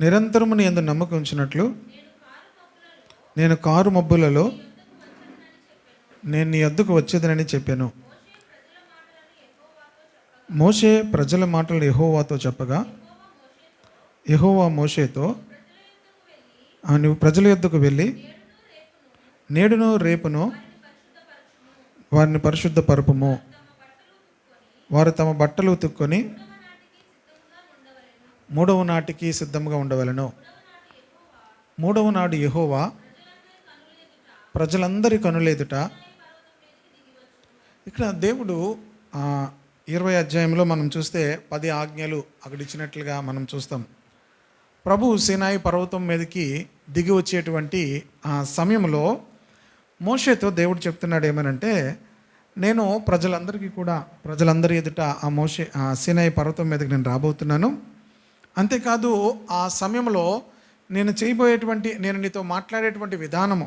నిరంతరము నీ యందు నమ్మకం ఉంచినట్లు నేను కారు మబ్బులలో నేను నీ యొద్దకు వచ్చేదనని చెప్పాను. మోషే ప్రజల మాటలు యెహోవాతో చెప్పగా యెహోవా మోషేతో, నువ్వు ప్రజల యొద్దకు వెళ్ళి నేడును రేపును వారిని పరిశుద్ధపరపుము. వారు తమ బట్టలు ఉతుక్కొని మూడవ నాటికి సిద్ధంగా ఉండవలెను. మూడవ నాడు యెహోవా ప్రజలందరి కనులెదుట. ఇక్కడ దేవుడు 20 అధ్యాయంలో మనం చూస్తే 10 ఆజ్ఞలు అక్కడ ఇచ్చినట్లుగా మనం చూస్తాం. ప్రభు సీనాయి పర్వతం మీదకి దిగి వచ్చేటువంటి ఆ సమయంలో మోషేతో దేవుడు చెప్తున్నాడు ఏమనంటే, నేను ప్రజలందరి ఎదుట ఆ సీనాయి పర్వతం మీదకి నేను రాబోతున్నాను. అంతేకాదు ఆ సమయంలో నేను నీతో మాట్లాడేటువంటి విధానము,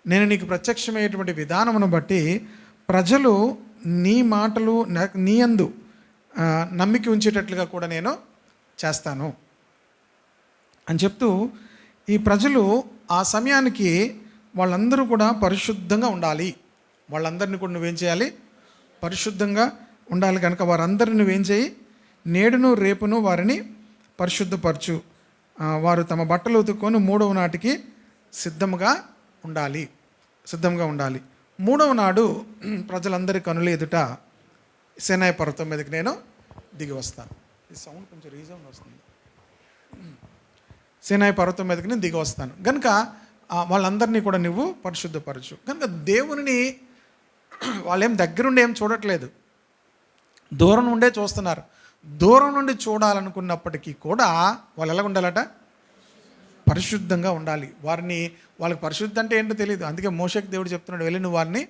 నేను నీకు ప్రత్యక్షమయ్యేటువంటి విధానమును బట్టి ప్రజలు నీ మాటలు నీ యందు నమ్మిక ఉంచేటట్లుగా కూడా నేను చేస్తాను అని చెప్తూ, ఈ ప్రజలు ఆ సమయానికి వాళ్ళందరూ కూడా పరిశుద్ధంగా ఉండాలి. వాళ్ళందరినీ కూడా నువ్వేం చేయాలి? పరిశుద్ధంగా ఉండాలి. కనుక వారందరిని నువ్వేం చేయి? నేడును రేపును వారిని పరిశుద్ధపరచు. వారు తమ బట్టలు ఉతుక్కొని మూడవ నాటికి సిద్ధంగా ఉండాలి. మూడవ నాడు ప్రజలందరి కనుల ఎదుట సీనాయి పర్వతం మీదకి నేను దిగి వస్తాను. ఈ సౌండ్ కొంచెం రీజన్ వస్తుంది. సీనాయి పర్వతం మీదకి నేను దిగి వస్తాను కనుక వాళ్ళందరినీ కూడా నువ్వు పరిశుద్ధపరచు. కనుక దేవుని వాళ్ళేం దగ్గరుండి ఏం చూడట్లేదు, దూరం నుండే చూస్తున్నారు. దూరం నుండి చూడాలనుకున్నప్పటికీ కూడా వాళ్ళు ఎలా ఉండాలట? పరిశుద్ధంగా ఉండాలి. వాళ్ళకి పరిశుద్ధి అంటే ఏంటో తెలియదు. అందుకే మోషేకి దేవుడు చెప్తున్నాడు, వెళ్ళి నువ్వు వారిని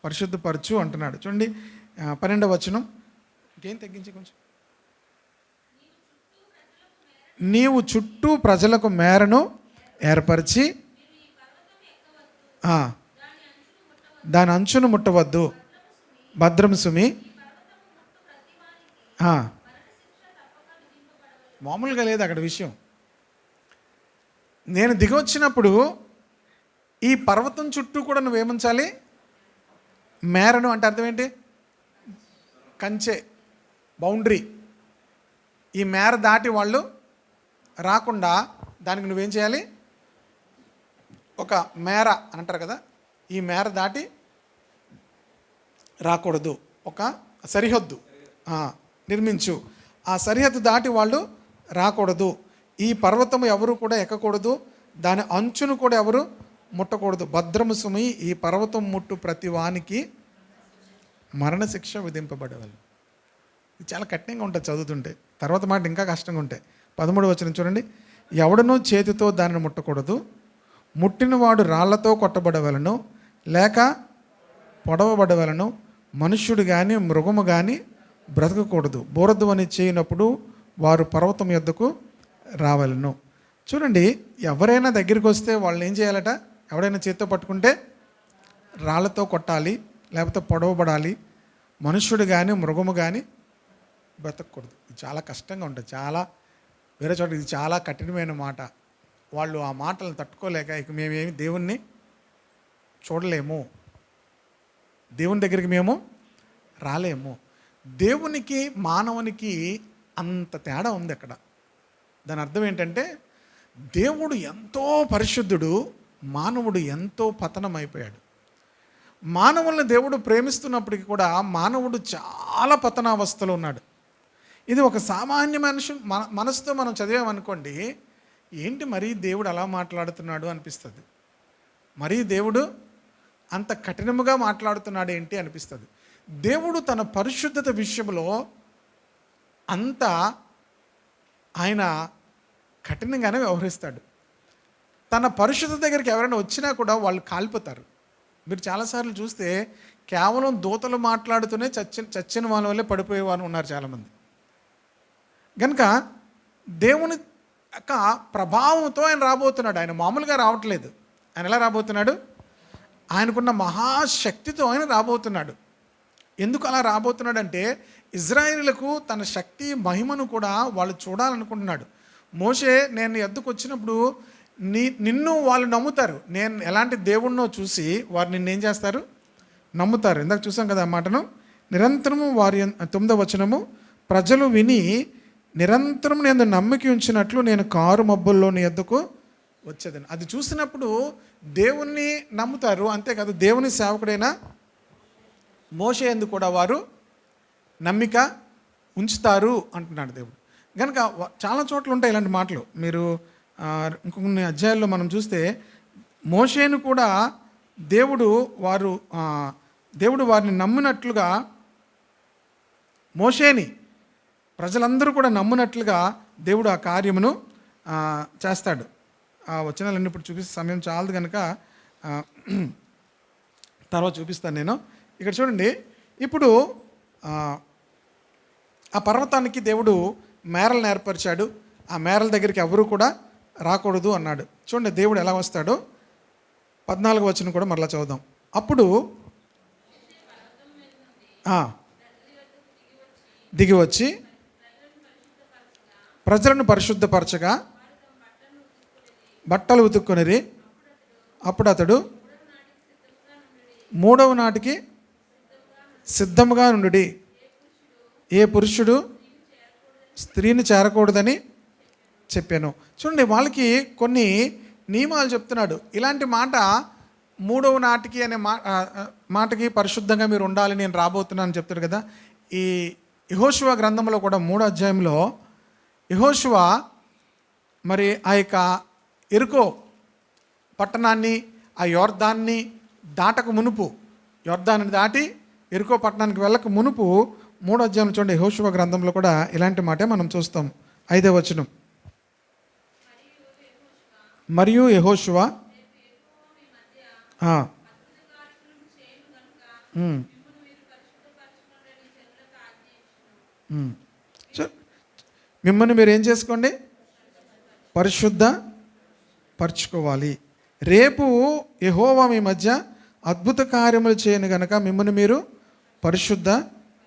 పరిశుద్ధపరచు అంటున్నాడు. చూడండి 12వ వచనం, ఇంకేం తగ్గించి కొంచెం. నీవు చుట్టూ ప్రజలకు మేరను ఏర్పరిచి దాని అంచును ముట్టవద్దు. భద్రం సుమి. మామూలుగా లేదు అక్కడ విషయం. నేను దిగొచ్చినప్పుడు ఈ పర్వతం చుట్టూ కూడా నువ్వేముంచాలి? మేరను అంటే అర్థం ఏంటి? కంచె, బౌండరీ. ఈ మేర దాటి వాళ్ళు రాకుండా దానికి నువ్వేం చేయాలి? ఒక మేర అని అంటారు కదా, ఈ మేర దాటి రాకూడదు. ఒక సరిహద్దు నిర్మించు. ఆ సరిహద్దు దాటి వాళ్ళు రాకూడదు. ఈ పర్వతము ఎవరు కూడా ఎక్కకూడదు, దాని అంచును కూడా ఎవరు ముట్టకూడదు. భద్రము సుమి, ఈ పర్వతం ముట్టు ప్రతి వానికి మరణశిక్ష విధింపబడేవాళ్ళు. ఇది చాలా కఠినంగా ఉంటుంది చదువుతుంటే. తర్వాత మాట ఇంకా కష్టంగా ఉంటాయి. 13వ వచనం చూడండి. ఎవడనూ చేతితో దానిని ముట్టకూడదు. ముట్టినవాడు రాళ్లతో కొట్టబడవలను లేక పొడవబడవలను. మనుష్యుడు కానీ మృగము కానీ బ్రతకకూడదు. బోరధ్వని చేయనప్పుడు వారు పర్వతం యొద్దకు రావాలను. చూడండి, ఎవరైనా దగ్గరికి వస్తే వాళ్ళని ఏం చేయాలట? ఎవడైనా చేత్తో పట్టుకుంటే రాళ్లతో కొట్టాలి, లేకపోతే పొడవబడాలి. మనుష్యుడు కానీ మృగము కానీ బ్రతకూడదు. ఇది చాలా కష్టంగా ఉంటుంది. వేరే చోట ఇది చాలా కఠినమైన మాట. వాళ్ళు ఆ మాటలను తట్టుకోలేక ఇక మేమేమి దేవుణ్ణి చూడలేము, దేవుని దగ్గరికి మేము రాలేము. దేవునికి మానవునికి అంత తేడా ఉంది అక్కడ. దాని అర్థం ఏంటంటే, దేవుడు ఎంతో పరిశుద్ధుడు, మానవుడు ఎంతో పతనం అయిపోయాడు. మానవుల్ని దేవుడు ప్రేమిస్తున్నప్పటికీ కూడా మానవుడు చాలా పతనావస్థలో ఉన్నాడు. ఇది ఒక సామాన్య మనసుతో మనం చదివామనుకోండి, ఏంటి మరీ దేవుడు అలా మాట్లాడుతున్నాడు అనిపిస్తుంది. మరీ దేవుడు అంత కఠినముగా మాట్లాడుతున్నాడు ఏంటి అనిపిస్తుంది. దేవుడు తన పరిశుద్ధత విషయంలో అంత ఆయన కఠినంగానే వ్యవహరిస్తాడు. తన పరిశుద్ధత దగ్గరికి ఎవరైనా వచ్చినా కూడా వాళ్ళు కాలిపోతారు. మీరు చాలాసార్లు చూస్తే కేవలం దూతలు మాట్లాడుతూనే చచ్చిన వాళ్ళ వల్లే పడిపోయే వాళ్ళు ఉన్నారు చాలామంది. కనుక దేవుని యొక్క ప్రభావంతో ఆయన రాబోతున్నాడు. ఆయన మామూలుగా రావట్లేదు. ఆయన ఎలా రాబోతున్నాడు? ఆయనకున్న మహాశక్తితో ఆయన రాబోతున్నాడు. ఎందుకు అలా రాబోతున్నాడు అంటే, ఇజ్రాయేలులకు తన శక్తి మహిమను కూడా వాళ్ళు చూడాలనుకుంటున్నాడు. మోషే నేను ఎద్దుకు వచ్చినప్పుడు నిన్ను వాళ్ళు నమ్ముతారు, నేను ఎలాంటి దేవుణ్ణో చూసి వారు నిన్నేం చేస్తారు, నమ్ముతారు. ఇందాక చూసాం కదా ఆ మాటను. నిరంతరము వారి 9వ వచనము, ప్రజలు విని నిరంతరం నేను నమ్మిక ఉంచినట్లు నేను కారు మబ్బుల్లో నీ ఎద్దుకు వచ్చేదని. అది చూసినప్పుడు దేవుణ్ణి నమ్ముతారు. అంతేకాదు దేవుని సేవకుడైన మోషే యందు కూడా వారు నమ్మిక ఉంచుతారు అంటున్నాడు దేవుడు. కనుక చాలా చోట్ల ఉంటాయి ఇలాంటి మాటలు. మీరు ఇంకొన్ని అధ్యాయాల్లో మనం చూస్తే మోషేను కూడా దేవుడు వారిని నమ్మినట్లుగా, మోషేని ప్రజలందరూ కూడా నమ్మినట్లుగా దేవుడు ఆ కార్యమును చేస్తాడు. ఆ వచనాలన్నీ ఇప్పుడు చూపిస్తే సమయం చాలదు కనుక తర్వాత చూపిస్తాను నేను. ఇక్కడ చూడండి, ఇప్పుడు ఆ పర్వతానికి దేవుడు మేరలను ఏర్పరిచాడు. ఆ మేరల దగ్గరికి ఎవరు కూడా రాకూడదు అన్నాడు. చూడండి దేవుడు ఎలా వస్తాడో 14వ వచనం కూడా మరలా చదువుదాం. అప్పుడు దిగి వచ్చి ప్రజలను పరిశుద్ధపరచగా బట్టలు ఉతుక్కునిరి. అప్పుడు అతడు 3వ నాటికి సిద్ధముగా నుండి ఏ పురుషుడు స్త్రీని చేరకూడదని చెప్పాను. చూడండి, వాళ్ళకి కొన్ని నియమాలు చెప్తున్నాడు. ఇలాంటి మాట 3వ నాటికి అనే మాటకి పరిశుద్ధంగా మీరు ఉండాలి, నేను రాబోతున్నాను చెప్తాడు కదా. ఈ యెహోషువ గ్రంథంలో కూడా 3వ అధ్యాయంలో యెహోషువ మరి ఆ యొక్క యెరికో పట్టణాన్ని, ఆ యొర్దాన్ని దాటక మునుపు, యొర్దాన్ని దాటి యెరికో పట్టణానికి వెళ్ళక మునుపు 3వ అధ్యాయం చూడండి, యెహోషువ గ్రంథంలో కూడా ఇలాంటి మాటే మనం చూస్తాం. 5వ వచనం, మరియు యెహోషువ మిమ్మల్ని మీరు ఏం చేసుకోండి, పరిశుద్ధ పరచుకోవాలి. రేపు యెహోవా మీ మధ్య అద్భుత కార్యములు చేయను గనక మిమ్మల్ని మీరు పరిశుద్ధ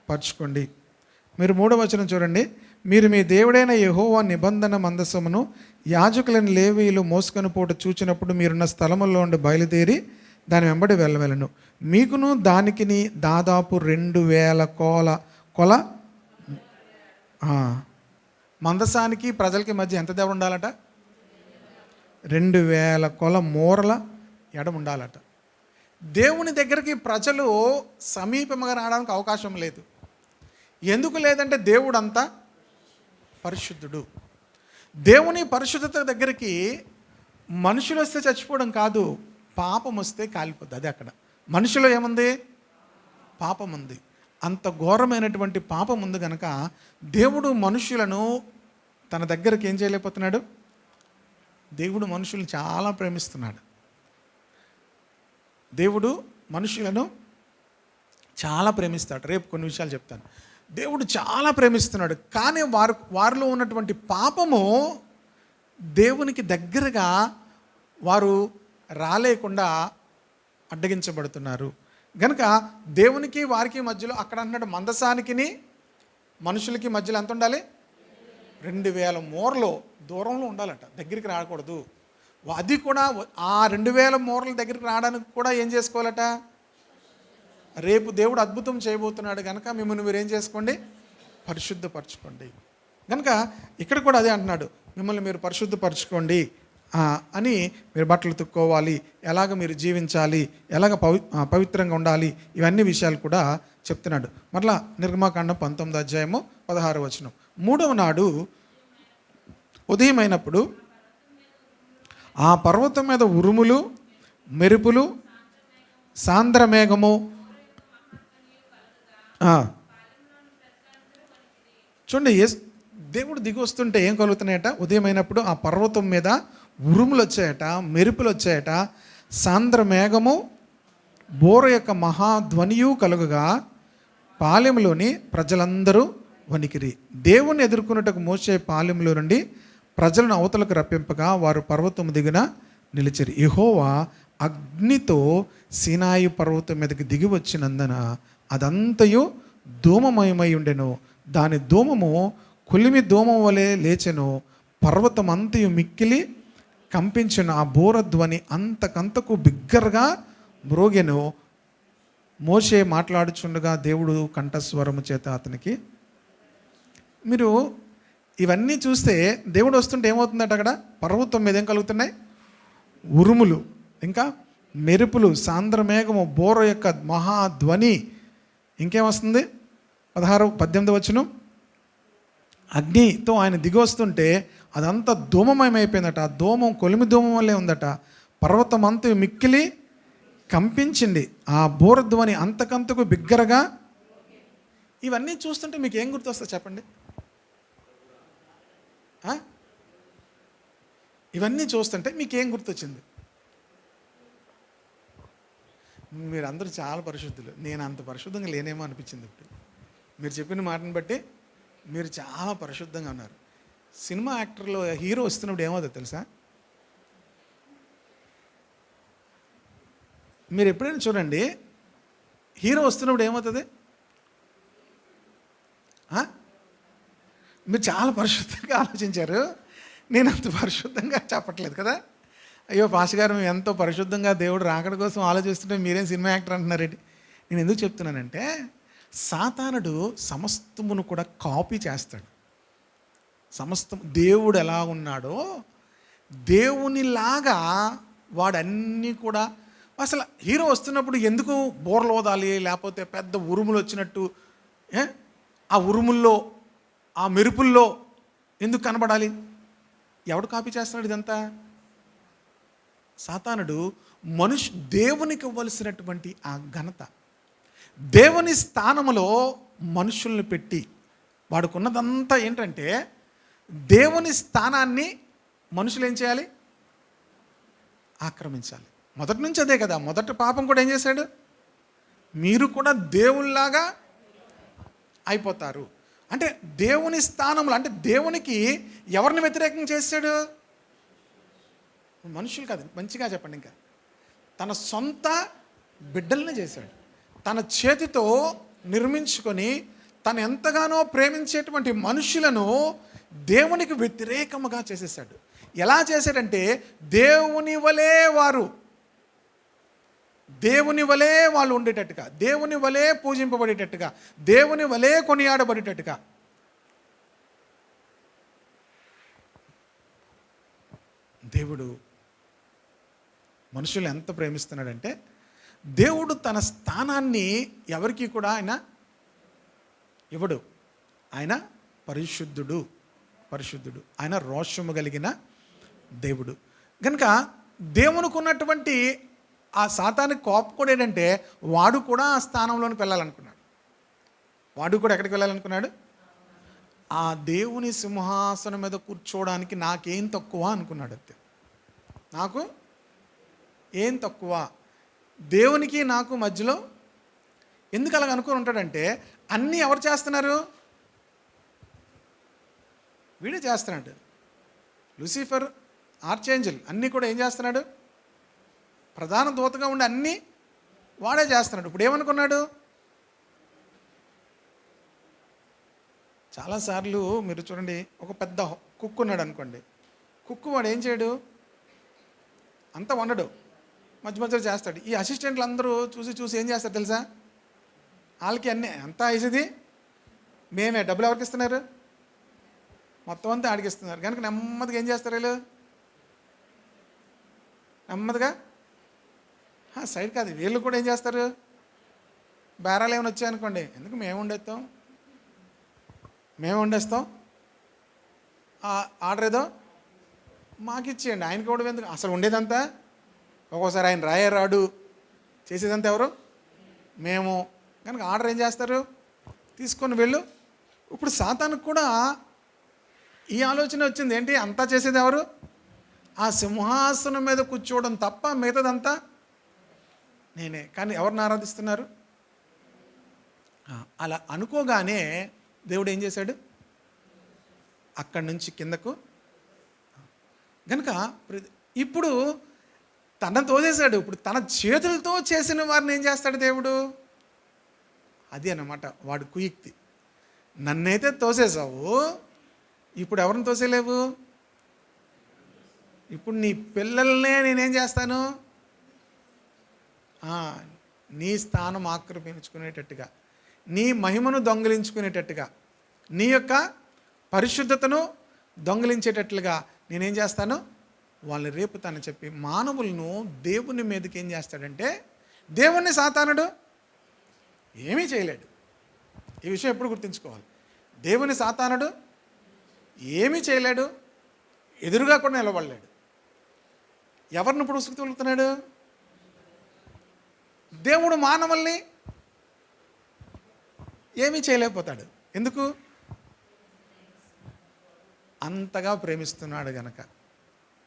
పరచుకోండి. మీరు 3వ వచనం చూడండి, మీరు మీ దేవుడైన యెహోవా నిబంధన మందసమును యాజకులైన లేవీయులు మోసుకొని పోట చూచినప్పుడు మీరున్న స్థలములో నుండి బయలుదేరి దాని వెంబడి వెళ్ళవలెను. మీకును దానికిని దాదాపు 2000 కొల మందసానికి ప్రజలకి మధ్య ఎంత దూరం ఉండాలట, 2000 కొల మూరల ఎడం ఉండాలట. దేవుని దగ్గరికి ప్రజలు సమీపంగా రావడానికి అవకాశం లేదు. ఎందుకు లేదంటే దేవుడు అంతా పరిశుద్ధుడు. దేవుని పరిశుద్ధత దగ్గరికి మనుషులు వస్తే చచ్చిపోవడం కాదు, పాపం వస్తే కాలిపోద్ది. అది అక్కడ మనుషులో ఏముంది, పాపం ఉంది. అంత ఘోరమైనటువంటి పాపం ఉంది కనుక దేవుడు మనుషులను తన దగ్గరికి ఏం చేయలేకపోతున్నాడు. దేవుడు మనుషులను చాలా ప్రేమిస్తున్నాడు. దేవుడు మనుషులను చాలా ప్రేమిస్తాడు. రేపు కొన్ని విషయాలు చెప్తాను. దేవుడు చాలా ప్రేమిస్తున్నాడు, కానీ వారిలో ఉన్నటువంటి పాపము దేవునికి దగ్గరగా వారు రాలేకుండా అడ్డగించబడుతున్నారు. కనుక దేవునికి వారికి మధ్యలో, అక్కడ అంటున్నాడు మందసానికి మనుషులకి మధ్యలో ఎంత ఉండాలి, 2000 మూరలు దూరంలో ఉండాలట, దగ్గరికి రాకూడదు. అది కూడా ఆ 2000 మూరల దగ్గరికి రావడానికి కూడా ఏం చేసుకోవాలట, రేపు దేవుడు అద్భుతం చేయబోతున్నాడు కనుక మిమ్మల్ని మీరు ఏం చేసుకోండి, పరిశుద్ధపరచుకోండి. కనుక ఇక్కడ కూడా అదే అంటున్నాడు, మిమ్మల్ని మీరు పరిశుద్ధపరచుకోండి అని, మీరు బట్టలు తుక్కోవాలి, ఎలాగ మీరు జీవించాలి, ఎలాగ పవిత్రంగా ఉండాలి, ఇవన్నీ విషయాలు కూడా చెప్తున్నాడు. మరలా నిర్గమాకాండం 19వ అధ్యాయము 16వ వచనం, 3వ నాడు ఉదయమైనప్పుడు ఆ పర్వతం మీద ఉరుములు, మెరుపులు, సాంద్రమేఘము. చూడండి, దేవుడు దిగి వస్తుంటే ఏం కలుగుతున్నాయట, ఉదయమైనప్పుడు ఆ పర్వతం మీద ఉరుములు వచ్చాయట, మెరుపులు వచ్చాయట, సాంద్రమేఘము, బోర యొక్క మహాధ్వనియు కలుగగా పాలెంలోని ప్రజలందరూ వణికిరి. దేవుని ఎదుర్కొన్నట్టుకు మోసే పాలెంలో నుండి ప్రజలను అవతలకు రప్పింపగా వారు పర్వతం దిగున నిలిచిరి. యెహోవా అగ్నితో సీనాయి పర్వతం మీదకి దిగి వచ్చినందున అదంతయు ధూమమయమై ఉండెను. దాని ధూమము కొలిమి ధూమం వలె లేచెను. పర్వతం అంతయు మిక్కిలి కంపించిన ఆ బోరధ్వని అంతకంతకు బిగ్గరగా మ్రోగెను. మోషే మాట్లాడుచుండగా దేవుడు కంఠస్వరము చేత అతనికి. మీరు ఇవన్నీ చూస్తే దేవుడు వస్తుంటే ఏమవుతుందట అక్కడ? పర్వతం మీద ఏం కలుగుతున్నాయి? ఉరుములు, ఇంకా మెరుపులు, సాంద్రమేఘము, బోర యొక్క మహాధ్వని. ఇంకేమొస్తుంది? 16-18 వచనం. అగ్నితో ఆయన దిగి వస్తుంటే అదంతా ధూమమయమైపోయిందట. ఆ ధూమం కొలిమి ధూమం వల్లే ఉందట. పర్వతం అంతా మిక్కిలి కంపించింది, ఆ బోరధ్వని అంతకంతకు బిగ్గరగా. ఇవన్నీ చూస్తుంటే మీకు ఏం గుర్తొస్తుంది చెప్పండి? ఇవన్నీ చూస్తుంటే మీకేం గుర్తొచ్చింది? మీరందరూ చాలా పరిశుద్ధులు. నేను అంత పరిశుద్ధంగా లేనేమో అనిపించింది ఇప్పుడు మీరు చెప్పిన మాటను బట్టి. మీరు చాలా పరిశుద్ధంగా ఉన్నారు. సినిమా యాక్టర్లో హీరో వస్తున్నప్పుడు ఏమవుతుంది తెలుసా? మీరు ఎప్పుడైనా చూడండి, హీరో వస్తున్నప్పుడు ఏమవుతుంది? మీరు చాలా పరిశుద్ధంగా ఆలోచించారు. నేను అంత పరిశుద్ధంగా చెప్పట్లేదు కదా. అయ్యో పాస్ గారు, మేము ఎంతో పరిశుద్ధంగా దేవుడు రాకడ కోసం ఆలోచిస్తుంటే మీరేం సినిమా యాక్టర్ అంటున్నారండి. నేను ఎందుకు చెప్తున్నానంటే, సాతానుడు సమస్తమును కూడా కాపీ చేస్తాడు. సమస్తం దేవుడు ఎలా ఉన్నాడో దేవునిలాగా వాడన్నీ కూడా. అసలు హీరో వస్తున్నప్పుడు ఎందుకు బోర్లు ఓదాలి, లేకపోతే పెద్ద ఉరుములు వచ్చినట్టు ఆ ఉరుముల్లో ఆ మెరుపుల్లో ఎందుకు కనబడాలి? ఎవడు కాపీ చేస్తున్నాడు ఇదంతా? సాతానుడు. దేవునికి ఇవ్వవలసినటువంటి ఆ ఘనత, దేవుని స్థానములో మనుషుల్ని పెట్టి వాడుకున్నదంతా ఏంటంటే, దేవుని స్థానాన్ని మనుషులు ఏం చేయాలి? ఆక్రమించాలి. మొదటి నుంచి అదే కదా. మొదటి పాపం కూడా ఏం చేశాడు? మీరు కూడా దేవుళ్ళలాగా అయిపోతారు. అంటే దేవుని స్థానంలో, అంటే దేవునికి ఎవరిని వ్యతిరేకం చేశాడు? మనుషులు కాదు, మంచిగా చెప్పండి. ఇంకా తన సొంత బిడ్డల్ని చేశాడు. తన చేతితో నిర్మించుకొని తను ఎంతగానో ప్రేమించేటువంటి మనుషులను దేవునికి వ్యతిరేకముగా చేసేసాడు. ఎలా చేశాడంటే, దేవుని వలే వాళ్ళు ఉండేటట్టుగా, దేవుని వలే పూజింపబడేటట్టుగా, దేవుని వలే కొనియాడబడేటట్టుగా. దేవుడు మనుషులు ఎంత ప్రేమిస్తున్నాడంటే, దేవుడు తన స్థానాన్ని ఎవరికి కూడా ఆయన ఇవ్వడు. ఆయన పరిశుద్ధుడు. ఆయన రోషము కలిగిన దేవుడు. కనుక దేవునికి ఉన్నటువంటి ఆ సాతానికి కోపం కూడా ఏంటంటే, వాడు కూడా ఆ స్థానంలోనికి వెళ్ళాలనుకున్నాడు. వాడు కూడా ఎక్కడికి వెళ్ళాలనుకున్నాడు? ఆ దేవుని సింహాసనం మీద కూర్చోవడానికి నాకేం తక్కువ అనుకున్నాడు. అంతే, నాకు ఏం తక్కువ? దేవునికి నాకు మధ్యలో ఎందుకు అలాగ అనుకుని ఉంటాడంటే, అన్నీ ఎవరు చేస్తున్నారు? వీడే చేస్తున్నాడు. లూసిఫర్, ఆర్చేంజల్ అన్నీ కూడా ఏం చేస్తున్నాడు? ప్రధాన దూతగా ఉండి అన్నీ వాడే చేస్తున్నాడు. ఇప్పుడు ఏమనుకున్నాడు? చాలాసార్లు మీరు చూడండి, ఒక పెద్ద కుక్ ఉన్నాడు అనుకోండి. కుక్కు వాడు ఏం చేయడు? అంతా వండడు, మధ్య మధ్యలో చేస్తాడు. ఈ అసిస్టెంట్లు అందరూ చూసి ఏం చేస్తారు తెలుసా? వాళ్ళకి అన్నీ అంతా వేసేది మేమే. డబ్బులు ఎవరికి ఇస్తున్నారు? మొత్తం అంతా ఆడికిస్తున్నారు. కనుక నెమ్మదిగా ఏం చేస్తారు వీళ్ళు? నెమ్మదిగా సైడ్ కాదు, వీళ్ళు కూడా ఏం చేస్తారు? బేరాలు ఏమైనా వచ్చాయనుకోండి, ఎందుకు మేము వండేస్తాం, ఆర్డర్ ఏదో మాకు ఇచ్చేయండి, ఆయనకి కూడా ఎందుకు? అసలు ఉండేదంతా ఒక్కోసారి ఆయన రాడు, చేసేదంతా ఎవరు? మేము. కనుక ఆర్డర్ ఏం చేస్తారు? తీసుకొని వెళ్ళు. ఇప్పుడు సాతానుకు కూడా ఈ ఆలోచన వచ్చింది. ఏంటి? అంతా చేసేది ఎవరు? ఆ సింహాసనం మీద కూర్చోవడం తప్ప మిగతాదంతా నేనే. కానీ ఎవరిని ఆరాధిస్తున్నారు? అలా అనుకోగానే దేవుడు ఏం చేశాడు? అక్కడి నుంచి కిందకు. కనుక ఇప్పుడు తనను తోసేశాడు. ఇప్పుడు తన చేతులతో చేసిన వారిని ఏం చేస్తాడు దేవుడు? అది అన్నమాట వాడు కుయుక్తి. నన్నైతే తోసేసావు, ఇప్పుడు ఎవరిని తోసేలేవు? ఇప్పుడు నీ పిల్లల్నే నేనేం చేస్తాను, నీ స్థానం ఆక్రమించుకునేటట్టుగా, నీ మహిమను దొంగిలించుకునేటట్టుగా, నీ యొక్క పరిశుద్ధతను దొంగిలించేటట్లుగా నేనేం చేస్తాను, వాళ్ళని రేపుతానని చెప్పి మానవులను దేవుని మీదకి ఏం చేస్తాడంటే, దేవుణ్ణి సాతానుడు ఏమీ చేయలేడు. ఈ విషయం ఎప్పుడు గుర్తుంచుకోవాలి. దేవుని సాతానుడు ఏమీ చేయలేడు, ఎదురుగా కూడా నిలబడలేడు. ఎవరిని ఇప్పుడు ఉసుకుతున్నాడు? దేవుడు మానవుల్ని ఏమీ చేయలేకపోతాడు. ఎందుకు? అంతగా ప్రేమిస్తున్నాడు గనక.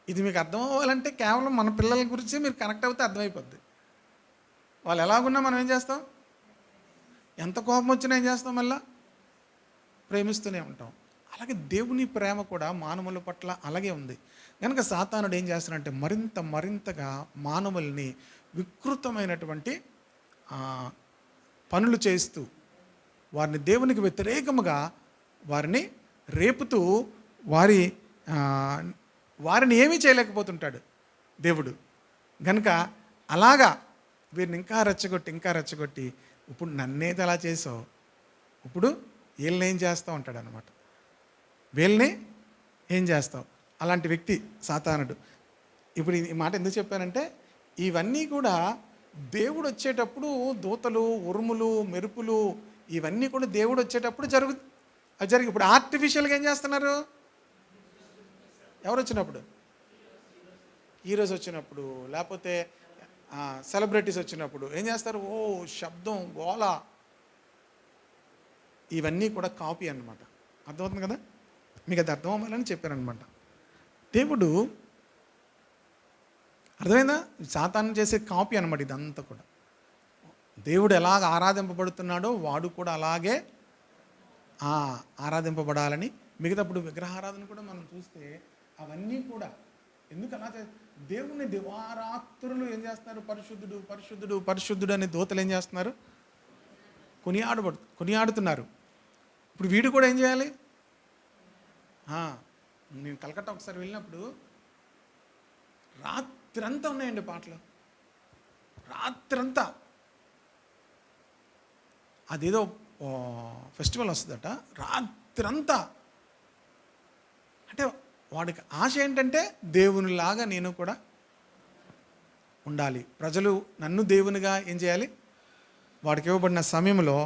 ఇది మీకు అర్థం అవ్వాలంటే కేవలం మన పిల్లల గురించి మీరు కనెక్ట్ అవుతే అర్థమైపోద్ది. వాళ్ళు ఎలాగున్నా మనం ఏం చేస్తాం, ఎంత కోపం వచ్చినా ఏం చేస్తాం, మళ్ళా ప్రేమిస్తూనే ఉంటాం. అలాగే దేవుని ప్రేమ కూడా మానవుల పట్ల అలాగే ఉంది. కనుక సాతానుడు ఏం చేస్తాడంటే మరింతగా మానవుల్ని వికృతమైనటువంటి పనులు చేస్తూ వారిని దేవునికి వ్యతిరేకముగా వారిని రేపుతూ వారిని ఏమీ చేయలేకపోతుంటాడు దేవుడు. కనుక అలాగా వీరిని ఇంకా రెచ్చగొట్టి ఇప్పుడు నన్నేది అలా చేసావు, ఇప్పుడు వీళ్ళని ఏం చేస్తూ ఉంటాడు అనమాట. వీళ్ళని ఏం చేస్తావు? అలాంటి వ్యక్తి సాతానుడు. ఇప్పుడు ఈ మాట ఎందుకు చెప్పానంటే, ఇవన్నీ కూడా దేవుడు వచ్చేటప్పుడు దూతలు, ఉరుములు, మెరుపులు ఇవన్నీ కూడా దేవుడు వచ్చేటప్పుడు జరిగి ఇప్పుడు ఆర్టిఫిషియల్గా ఏం చేస్తున్నారు? ఎవరు వచ్చినప్పుడు? హీరోస్ వచ్చినప్పుడు, లేకపోతే సెలబ్రిటీస్ వచ్చినప్పుడు ఏం చేస్తారు? ఓ శబ్దం, గోల, ఇవన్నీ కూడా కాపీ అన్నమాట. అర్థమవుతుంది కదా? మీకు అది అర్థం అవ్వాలని చెప్పారనమాట. దేవుడు అర్థమైందా? సాతాను చేసే కాపీ అనమాట ఇదంతా కూడా. దేవుడు ఎలాగ ఆరాధింపబడుతున్నాడో వాడు కూడా అలాగే ఆరాధింపబడాలని. మిగతాప్పుడు విగ్రహారాధన కూడా మనం చూస్తే అవన్నీ కూడా ఎందుకు అలా దేవుని దివారాత్రులు ఏం చేస్తున్నారు? పరిశుద్ధుడు పరిశుద్ధుడు పరిశుద్ధుడు అనే దూతలు ఏం చేస్తున్నారు? కొనియాడుతున్నారు. ఇప్పుడు వీడు కూడా ఏం చేయాలి? నేను కలకత్తా ఒకసారి వెళ్ళినప్పుడు రాత్రంతా ఉన్నాయండి పాటలు. రాత్రంతా అదేదో ఫెస్టివల్ వస్తుందట, రాత్రంతా. అంటే వాడికి ఆశ ఏంటంటే దేవునిలాగా నేను కూడా ఉండాలి, ప్రజలు నన్ను దేవునిగా ఏం చేయాలి, వాడికి ఇవ్వబడిన సమయంలో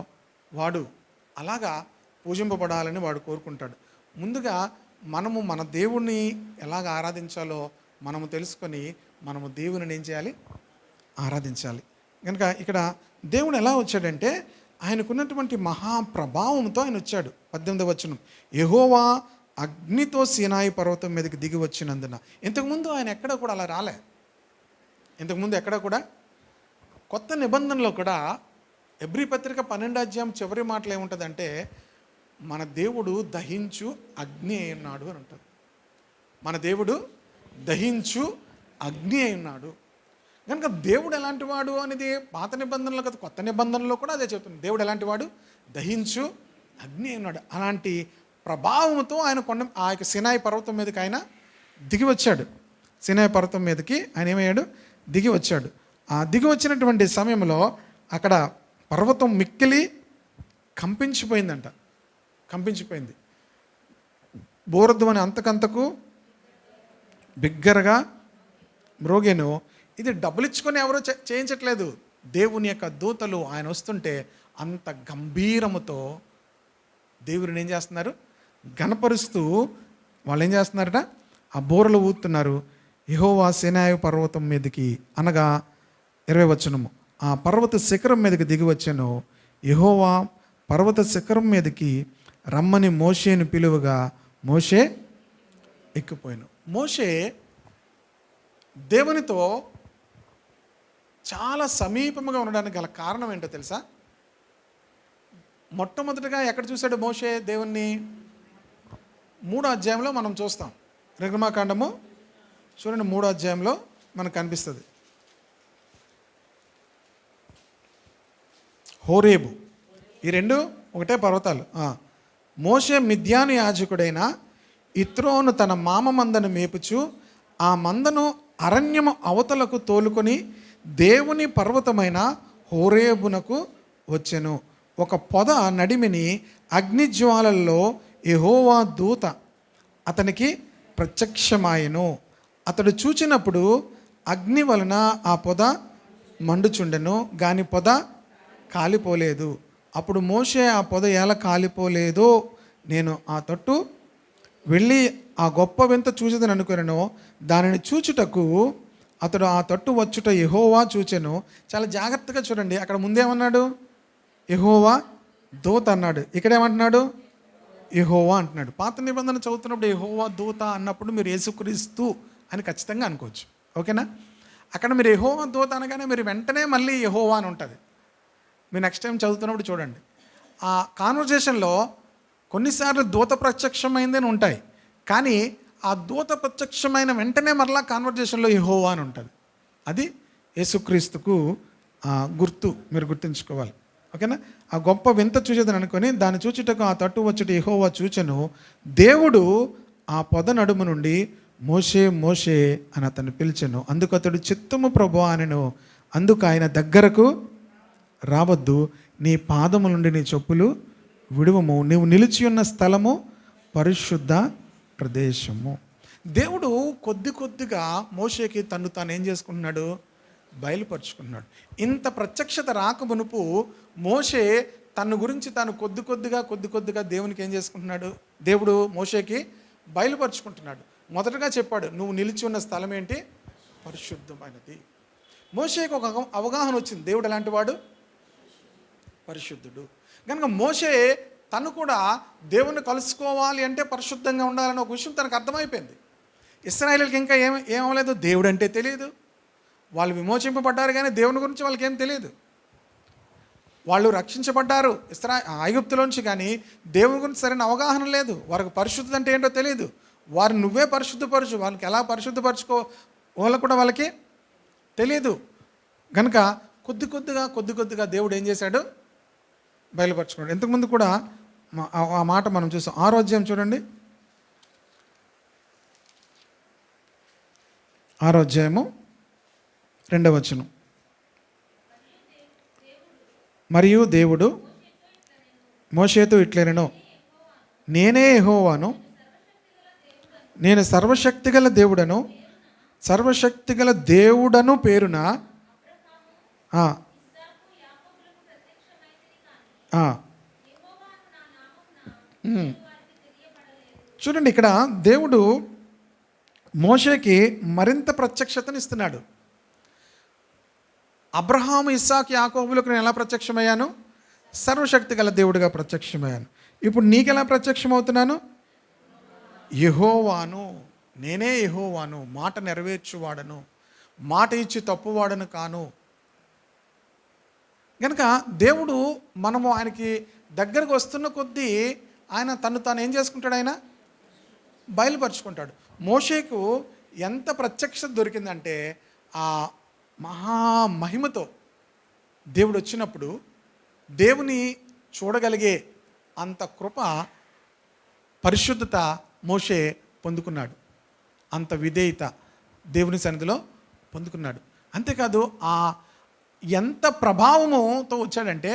వాడు అలాగా పూజింపబడాలని వాడు కోరుకుంటాడు. ముందుగా మనము మన దేవుణ్ణి ఎలాగ ఆరాధించాలో మనము తెలుసుకొని మనము దేవుని ఏం చేయాలి? ఆరాధించాలి. కనుక ఇక్కడ దేవుడు ఎలా వచ్చాడంటే ఆయనకున్నటువంటి మహాప్రభావంతో ఆయన వచ్చాడు. 18వ వచనం, యెహోవా అగ్నితో సీనాయి పర్వతం మీదకి దిగి వచ్చినందున. ఇంతకుముందు ఆయన ఎక్కడ కూడా అలా రాలే. ఇంతకుముందు ఎక్కడ కూడా కొత్త నిబంధనలో కూడా ఎబ్రీ పత్రిక 12వ అధ్యాయం చివరి మాటలు ఏముంటుందంటే, మన దేవుడు దహించు అగ్ని అయి ఉన్నాడు అని ఉంటుంది. మన దేవుడు దహించు అగ్ని అయి ఉన్నాడు. కనుక దేవుడు ఎలాంటి వాడు అనేది పాత నిబంధనలో కదా, కొత్త నిబంధనలో కూడా అదే చెప్తుంది. దేవుడు ఎలాంటి వాడు? దహించు అగ్ని అయి ఉన్నాడు. అలాంటి ప్రభావంతో ఆయన ఆ యొక్క సినాయి పర్వతం మీదకి ఆయన దిగి వచ్చాడు. సినాయి పర్వతం మీదకి ఆయన ఏమయ్యాడు? దిగి వచ్చాడు. ఆ దిగి వచ్చినటువంటి సమయంలో అక్కడ పర్వతం మిక్కిలి కంపించిపోయిందంట. కంపించిపోయింది. బోరధ్వని అంతకంతకు బిగ్గరగా మ్రోగెను. ఇది డబ్బులు ఇచ్చుకొని ఎవరో చేయించట్లేదు. దేవుని యొక్క దూతలు ఆయన వస్తుంటే అంత గంభీరముతో దేవుడిని ఏం చేస్తున్నారు? గణపరుస్తూ వాళ్ళు ఏం చేస్తున్నారట? ఆ బోరలు ఊతున్నారు. యెహోవా సీనాయి పర్వతం మీదకి, అనగా 20వ వచనము, ఆ పర్వత శిఖరం మీదకి దిగి వచ్చాను. యెహోవా పర్వత శిఖరం మీదకి రమ్మని మోషేని పిలువగా మోషే ఎక్కిపోయాను. మోషే దేవునితో చాలా సమీపముగా ఉండడానికి గల కారణం ఏంటో తెలుసా? మొట్టమొదటిగా ఎక్కడ చూశాడు మోషే దేవుణ్ణి? 3వ అధ్యాయంలో మనం చూస్తాం. నిర్గమాకాండము చూడండి, 3వ అధ్యాయంలో మనకు కనిపిస్తుంది. హోరేబు, ఈ రెండు ఒకటే పర్వతాలు. మోషే మిద్యాను యాజకుడైన ఇత్రోను తన మామ మందను మేపుచు ఆ మందను అరణ్యము అవతలకు తోలుకొని దేవుని పర్వతమైన హోరేబునకు వచ్చెను. ఒక పొద నడిమిని అగ్నిజ్వాలల్లో యెహోవా దూత అతనికి ప్రత్యక్షమాయెను. అతడు చూచినప్పుడు అగ్ని వలన ఆ పొద మండుచుండెను, గాని పొద కాలిపోలేదు. అప్పుడు మోషే ఆ పొద ఎలా కాలిపోలేదో నేను ఆ తట్టు వెళ్ళి ఆ గొప్ప వింత చూసేదని అనుకున్నాను. దానిని చూచుటకు అతడు ఆ తట్టు వచ్చుట యెహోవా చూచెను. చాలా జాగ్రత్తగా చూడండి. అక్కడ ముందేమన్నాడు? యెహోవా దూత అన్నాడు. ఇక్కడేమంటున్నాడు? యెహోవా అంటున్నాడు. పాత నిబంధన చదువుతున్నప్పుడు యెహోవా దూత అన్నప్పుడు మీరు యేసుక్రీస్తు అని ఖచ్చితంగా అనుకోవచ్చు. ఓకేనా? అక్కడ మీరు యెహోవా దూత అనగానే మీరు వెంటనే మళ్ళీ యెహోవా అని ఉంటుంది. మీరు నెక్స్ట్ టైం చదువుతున్నప్పుడు చూడండి. ఆ కాన్వర్జేషన్లో కొన్నిసార్లు దూత ప్రత్యక్షమైందని ఉంటాయి, కానీ ఆ దూత ప్రత్యక్షమైన వెంటనే మరలా కాన్వర్జేషన్లో యెహోవా అని ఉంటుంది. అది యేసుక్రీస్తుకు గుర్తు, మీరు గుర్తుంచుకోవాలి. ఓకేనా? ఆ గొప్ప వింత చూసేదని అనుకొని దాన్ని చూచుటకు ఆ తట్టు వచ్చుట యెహోవా చూచెను. దేవుడు ఆ పొద నడుము నుండి మోషే మోషే అని అతన్ని పిలిచెను. అందుకు అతడు చిత్తము ప్రభువా అనెను. అందుకు ఆయన దగ్గరకు రావద్దు, నీ పాదము నుండి నీ చెప్పులు విడువము, నీవు నిలిచి ఉన్న స్థలము పరిశుద్ధ ప్రదేశము. దేవుడు కొద్ది కొద్దిగా మోషేకి తను తాను ఏం చేసుకుంటున్నాడు? బయలుపరుచుకున్నాడు. ఇంత ప్రత్యక్షత రాక మునుపు మోషే తన గురించి తాను కొద్ది కొద్దిగా దేవునికి ఏం చేసుకుంటున్నాడు? దేవుడు మోషేకి బయలుపరుచుకుంటున్నాడు. మొదటగా చెప్పాడు, నువ్వు నిలిచి ఉన్న స్థలం ఏంటి? పరిశుద్ధమైనది. మోషేకి ఒక అవగాహన వచ్చింది, దేవుడు ఎలాంటి వాడు? పరిశుద్ధుడు. కనుక మోషే తను కూడా దేవుణ్ణి కలుసుకోవాలి అంటే పరిశుద్ధంగా ఉండాలని ఒక విషయం తనకు అర్థమైపోయింది. ఇశ్రాయేలుకి ఇంకా ఏమవలేదు, దేవుడు అంటే తెలియదు. వాళ్ళు విమోచింపబడ్డారు కానీ దేవుని గురించి వాళ్ళకి ఏం తెలియదు. వాళ్ళు రక్షించబడ్డారు ఐగుప్తులోంచి, కానీ దేవుని గురించి సరైన అవగాహన లేదు. వారికి పరిశుద్ధత అంటే ఏంటో తెలియదు. వారు నువ్వే పరిశుద్ధపరచు, వాళ్ళకి ఎలా పరిశుద్ధపరచుకో వాళ్ళకు కూడా వాళ్ళకి తెలియదు. కనుక కొద్దిగా దేవుడు ఏం చేశాడు? బయలుపరచుకున్నాడు. ఇంతకుముందు కూడా ఆ మాట మనం చూసాం. 6వ అధ్యాయం చూడండి. 6వ అధ్యాయము 2వ వచనం. మరియు దేవుడు మోషేతో ఇట్లనెను, నేనే యెహోవాను, నేను సర్వశక్తిగల దేవుడను, సర్వశక్తిగల దేవుడను పేరున చూడండి, ఇక్కడ దేవుడు మోషేకి మరింత ప్రత్యక్షతను ఇస్తున్నాడు. అబ్రహాము, ఇస్సాకు, యాకోబులకు నేను ఎలా ప్రత్యక్షమయ్యాను? సర్వశక్తి గల దేవుడిగా ప్రత్యక్షమయ్యాను. ఇప్పుడు నీకెలా ప్రత్యక్షమవుతున్నాను? యెహోవాను, నేనే యెహోవాను, మాట నెరవేర్చువాడను, మాట ఇచ్చి తప్పువాడను కాను. కనుక దేవుడు మనము ఆయనకి దగ్గరకు వస్తున్న కొద్దీ ఆయన తాను ఏం చేసుకుంటాడు? ఆయన బయలుపరుచుకుంటాడు. మోషేకు ఎంత ప్రత్యక్షత దొరికిందంటే ఆ మహామహిమతో దేవుడు వచ్చినప్పుడు దేవుని చూడగలిగే అంత కృప, పరిశుద్ధత మోషే పొందుకున్నాడు. అంత విధేయత దేవుని సన్నిధిలో పొందుకున్నాడు. అంతేకాదు ఎంత ప్రభావముతో వచ్చాడంటే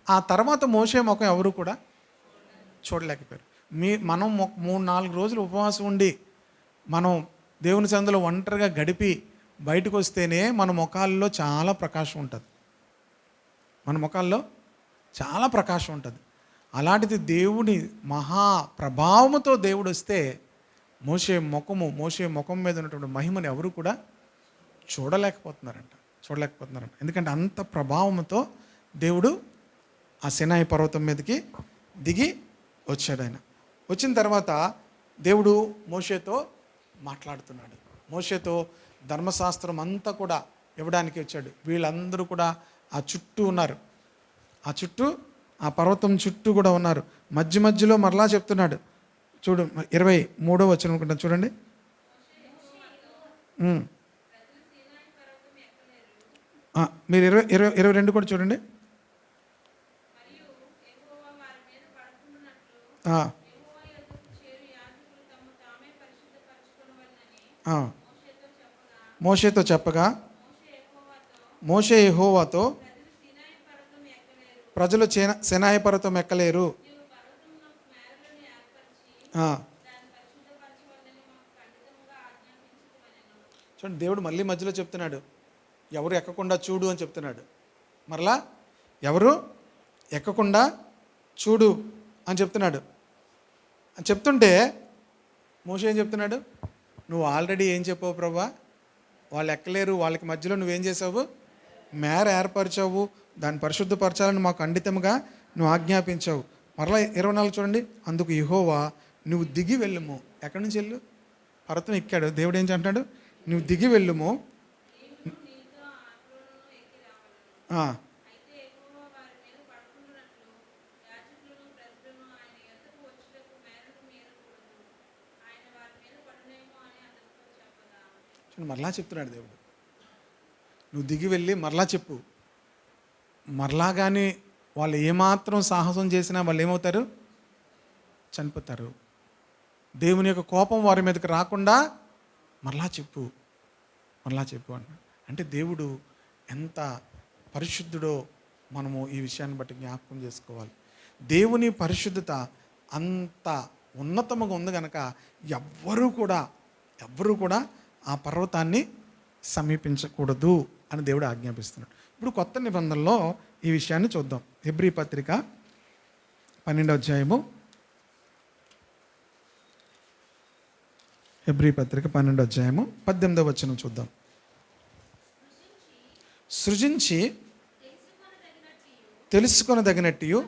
ఆ తర్వాత మోషే ముఖం ఎవరు కూడా చూడలేకపోయారు. మనం 3-4 రోజులు ఉపవాసం ఉండి మనం దేవుని సన్నిధిలో ఒంటరిగా గడిపి బయటకు వస్తేనే మన ముఖాల్లో చాలా ప్రకాశం ఉంటుంది. మన ముఖాల్లో చాలా ప్రకాశం ఉంటుంది. అలాంటిది దేవుని మహా ప్రభావముతో దేవుడు వస్తే మోషే ముఖం మీద ఉన్నటువంటి మహిమని ఎవరు కూడా చూడలేకపోతున్నారంట. ఎందుకంటే అంత ప్రభావంతో దేవుడు ఆ సినాయి పర్వతం మీదకి దిగి వచ్చాడు. ఆయన వచ్చిన తర్వాత దేవుడు మోషేతో మాట్లాడుతున్నాడు. మోషేతో ధర్మశాస్త్రం అంతా కూడా ఇవ్వడానికి వచ్చాడు. వీళ్ళందరూ కూడా ఆ చుట్టూ ఉన్నారు. ఆ పర్వతం చుట్టూ కూడా ఉన్నారు. మధ్యలో మరలా చెప్తున్నాడు. చూడు 23వ వచనం అనుకుంటాను, చూడండి. మీరు 22 కూడా చూడండి. మోషేతో చెప్పగా మోషే యెహోవాతో ప్రజలు సినాయి పర్వతం ఎక్కలేరు. ఆ. చూడండి, దేవుడు మళ్ళీ మధ్యలో చెప్తున్నాడు, ఎవరు ఎక్కకుండా చూడు అని చెప్తున్నాడు. మరలా ఎవరు ఎక్కకుండా చూడు అని చెప్తున్నాడు. అని చెప్తుంటే మోషే ఏం చెప్తున్నాడు, నువ్వు ఆల్రెడీ ఏం చెప్పావు ప్రభా, వాళ్ళు ఎక్కలేరు, వాళ్ళకి మధ్యలో నువ్వేం చేసావు, మేర ఏర్పరిచావు, దాన్ని పరిశుద్ధపరచాలని మాకు ఖండితంగా నువ్వు ఆజ్ఞాపించావు. మరలా 24 చూడండి, అందుకు యెహోవా నువ్వు దిగి వెళ్ళుము. ఎక్కడి నుంచి వెళ్ళు, పర్వతం ఎక్కాడు. దేవుడు ఏం అంటున్నాడు, నువ్వు దిగి వెళ్ళుము. మరలా చెప్తున్నాడు దేవుడు, నువ్వు దిగి వెళ్ళి మరలా చెప్పు. మరలా కానీ వాళ్ళు ఏమాత్రం సాహసం చేసినా వాళ్ళు ఏమవుతారు, చనిపోతారు. దేవుని యొక్క కోపం వారి మీదకి రాకుండా మరలా చెప్పు, మరలా చెప్పు అన్నాడు. అంటే దేవుడు ఎంత పరిశుద్ధుడో మనము ఈ విషయాన్ని బట్టి జ్ఞాపకం చేసుకోవాలి. దేవుని పరిశుద్ధత అంత ఉన్నతముగా ఉంది కనుక ఎవ్వరూ కూడా ఆ పర్వతాన్ని సమీపించకూడదు అని దేవుడు ఆజ్ఞాపిస్తున్నాడు. ఇప్పుడు కొత్త నిబంధనలో ఈ విషయాన్ని చూద్దాం. హెబ్రీ పత్రిక 12వ అధ్యాయము, హెబ్రీ పత్రిక 12వ అధ్యాయము 18వ వచనం చూద్దాం. సృజించి తెలుసుకొనదగినట్టు